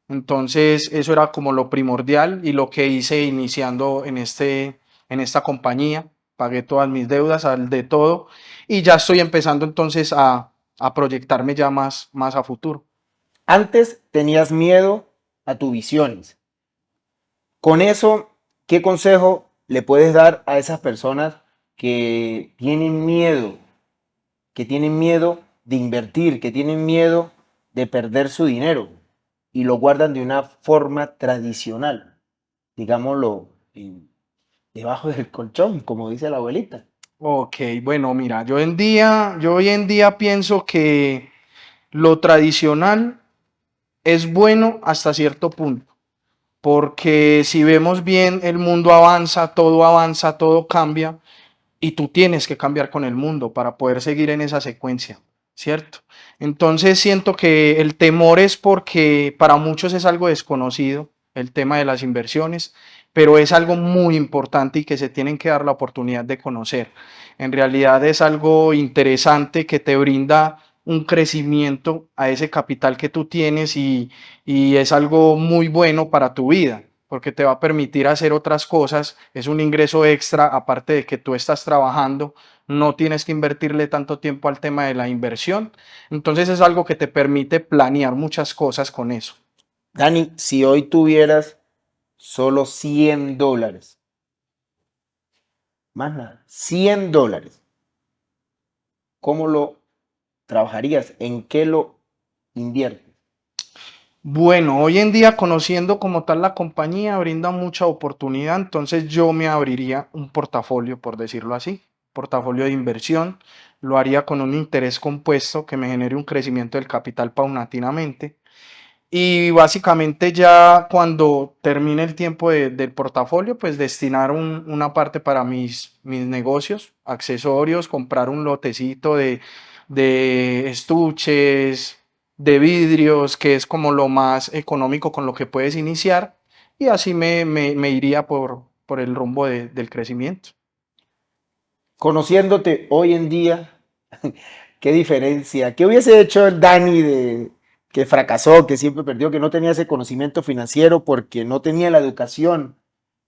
Entonces, eso era como lo primordial y lo que hice iniciando en esta compañía. Pagué todas mis deudas, al de todo. Y ya estoy empezando entonces a proyectarme ya más a futuro. Antes tenías miedo a tus visiones. Con eso, ¿qué consejo le puedes dar a esas personas que tienen miedo de invertir, que tienen miedo de perder su dinero y lo guardan de una forma tradicional, digámoslo, debajo del colchón, como dice la abuelita? Ok, bueno, mira, yo hoy en día pienso que lo tradicional es bueno hasta cierto punto, porque si vemos bien, el mundo avanza, todo cambia, y tú tienes que cambiar con el mundo para poder seguir en esa secuencia, ¿cierto? Entonces siento que el temor es porque para muchos es algo desconocido, el tema de las inversiones, pero es algo muy importante y que se tienen que dar la oportunidad de conocer. En realidad es algo interesante que te brinda un crecimiento a ese capital que tú tienes y es algo muy bueno para tu vida porque te va a permitir hacer otras cosas, es un ingreso extra, aparte de que tú estás trabajando, no tienes que invertirle tanto tiempo al tema de la inversión, entonces es algo que te permite planear muchas cosas con eso. Dani, si hoy tuvieras solo $100, más nada, $100, ¿cómo lo trabajarías? ¿En qué lo inviertes? Bueno, hoy en día conociendo como tal la compañía brinda mucha oportunidad, entonces yo me abriría un portafolio, por decirlo así, portafolio de inversión, lo haría con un interés compuesto que me genere un crecimiento del capital paulatinamente. Y básicamente ya cuando termine el tiempo del portafolio, pues destinar una parte para mis negocios, accesorios, comprar un lotecito de estuches, de vidrios, que es como lo más económico con lo que puedes iniciar. Y así me iría por el rumbo del crecimiento. Conociéndote hoy en día, ¿qué diferencia? ¿Qué hubiese hecho el Dani que fracasó, que siempre perdió, que no tenía ese conocimiento financiero porque no tenía la educación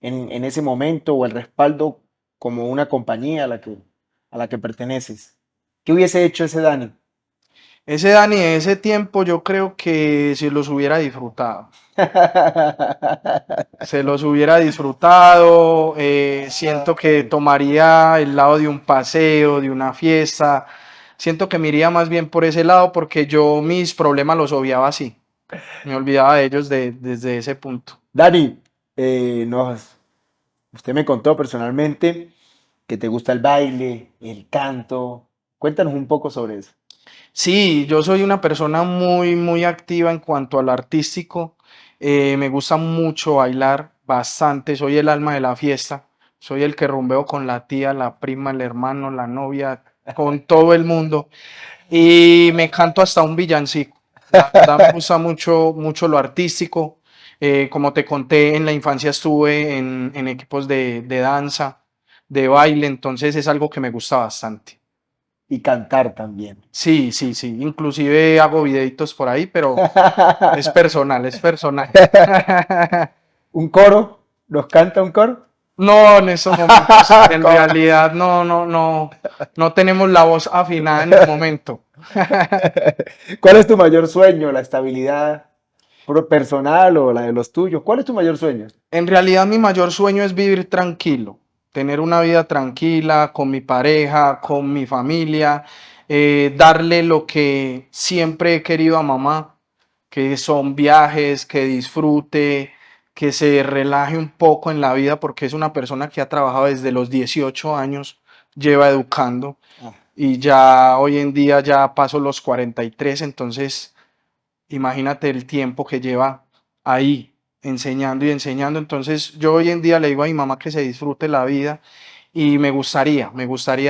en ese momento o el respaldo como una compañía a la que perteneces? ¿Qué hubiese hecho ese Dani? Ese Dani de ese tiempo yo creo que si los hubiera disfrutado. Se los hubiera disfrutado, siento que tomaría el lado de un paseo, de una fiesta, siento que me iría más bien por ese lado porque yo mis problemas los obviaba así, me olvidaba de ellos desde ese punto. Dani, usted me contó personalmente que te gusta el baile, el canto. Cuéntanos un poco sobre eso. Sí, yo soy una persona muy activa en cuanto al artístico. Me gusta mucho bailar, bastante. Soy el alma de la fiesta. Soy el que rumbeo con la tía, la prima, el hermano, la novia, con todo el mundo. Y me canto hasta un villancico. La verdad me gusta mucho lo artístico. Como te conté, en la infancia estuve en equipos de danza, de baile, entonces es algo que me gusta bastante. Y cantar también. Sí, sí, sí. Inclusive hago videitos por ahí, pero es personal, es personal. ¿Un coro? ¿Nos canta un coro? No, en estos momentos, en realidad no tenemos la voz afinada en el momento. ¿Cuál es tu mayor sueño? ¿La estabilidad personal o la de los tuyos? ¿Cuál es tu mayor sueño? En realidad mi mayor sueño es vivir tranquilo, tener una vida tranquila con mi pareja, con mi familia, darle lo que siempre he querido a mamá, que son viajes, que disfrute, que se relaje un poco en la vida, porque es una persona que ha trabajado desde los 18 años, lleva educando Ah, y ya hoy en día ya paso los 43, entonces imagínate el tiempo que lleva ahí enseñando y enseñando. Entonces yo hoy en día le digo a mi mamá que se disfrute la vida y me gustaría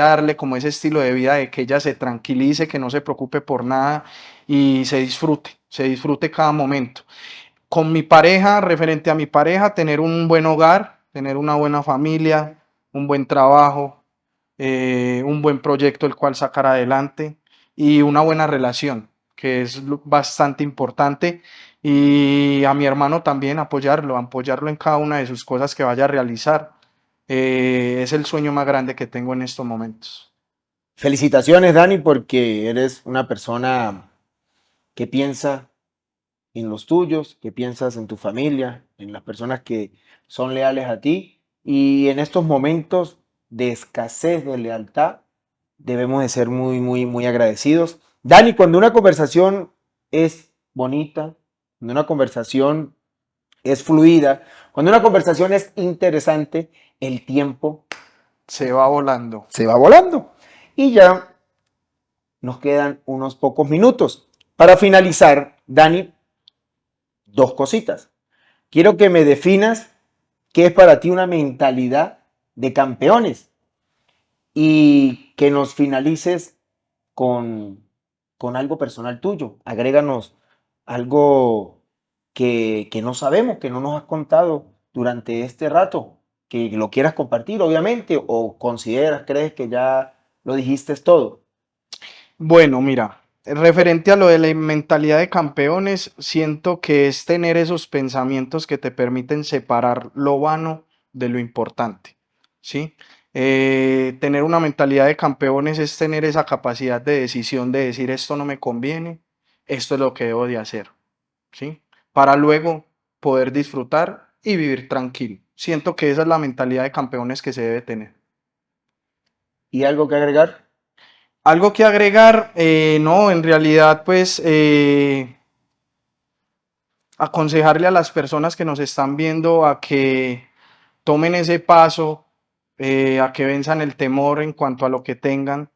darle como ese estilo de vida de que ella se tranquilice, que no se preocupe por nada y se disfrute cada momento. Con mi pareja, referente a mi pareja, tener un buen hogar, tener una buena familia, un buen trabajo, un buen proyecto el cual sacar adelante y una buena relación, que es bastante importante. Y a mi hermano también apoyarlo en cada una de sus cosas que vaya a realizar. Es el sueño más grande que tengo en estos momentos. felicitaciones, Dani, porque eres una persona que piensa en los tuyos, que piensas en tu familia, en las personas que son leales a ti. Y en estos momentos de escasez de lealtad, debemos de ser muy agradecidos. Dani, cuando una conversación es bonita, cuando una conversación es fluida, cuando una conversación es interesante, el tiempo Se va volando. se va volando. Y ya nos quedan unos pocos minutos. Para finalizar, Dani, dos cositas. Quiero que me definas qué es para ti una mentalidad de campeones y que nos finalices con, con algo personal tuyo. Agréganos algo que no sabemos, que no nos has contado durante este rato, que lo quieras compartir, obviamente, o consideras, crees que ya lo dijiste todo. Bueno, mira, referente a lo de la mentalidad de campeones, siento que es tener esos pensamientos que te permiten separar lo vano de lo importante, ¿sí? Tener una mentalidad de campeones es tener esa capacidad de decisión de decir esto no me conviene, esto es lo que debo de hacer, ¿sí? Para luego poder disfrutar y vivir tranquilo. Siento que esa es la mentalidad de campeones que se debe tener. ¿Y algo que agregar? Algo que agregar, no, en realidad, pues aconsejarle a las personas que nos están viendo a que tomen ese paso, a que venzan el temor en cuanto a lo que tengan,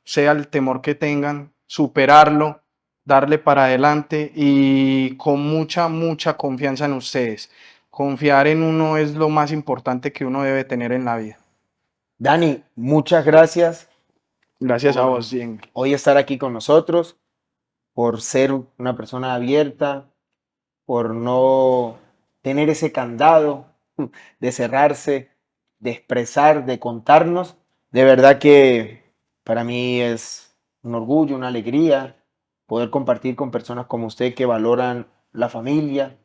sea el temor que tengan, superarlo, darle para adelante y con mucha, mucha confianza en ustedes. Confiar en uno es lo más importante que uno debe tener en la vida. Dani, muchas gracias Gracias a por vos, Jen. hoy estar aquí con nosotros, por ser una persona abierta, por no tener ese candado de cerrarse, de expresar, de contarnos. De verdad que para mí es un orgullo, una alegría poder compartir con personas como usted que valoran la familia,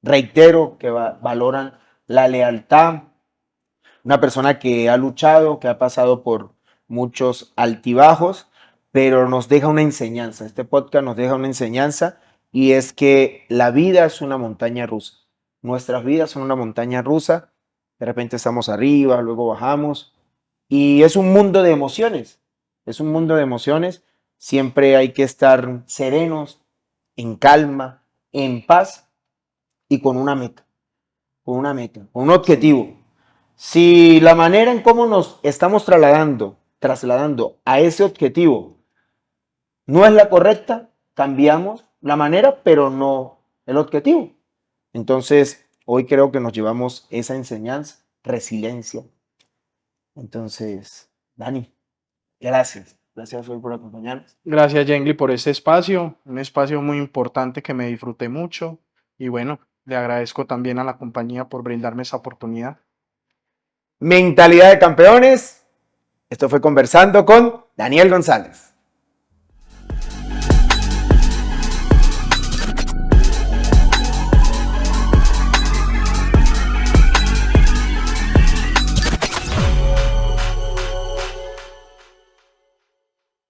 reitero, que valoran la lealtad, una persona que ha luchado, que ha pasado por muchos altibajos, pero nos deja una enseñanza. Este podcast nos deja una enseñanza y es que la vida es una montaña rusa. Nuestras vidas son una montaña rusa. De repente estamos arriba, luego bajamos y es un mundo de emociones. Es un mundo de emociones. Siempre hay que estar serenos, en calma, en paz y con un Sí. objetivo. Si la manera en cómo nos estamos trasladando a ese objetivo no es la correcta, cambiamos la manera, pero no el objetivo. Entonces, hoy creo que nos llevamos esa enseñanza, resiliencia. Entonces, Dani, gracias. Gracias hoy por acompañarnos. Gracias, Jengly, por este espacio, un espacio muy importante que me disfruté mucho y bueno, le agradezco también a la compañía por brindarme esa oportunidad. Mentalidad de campeones. Esto fue Conversando con Daniel González.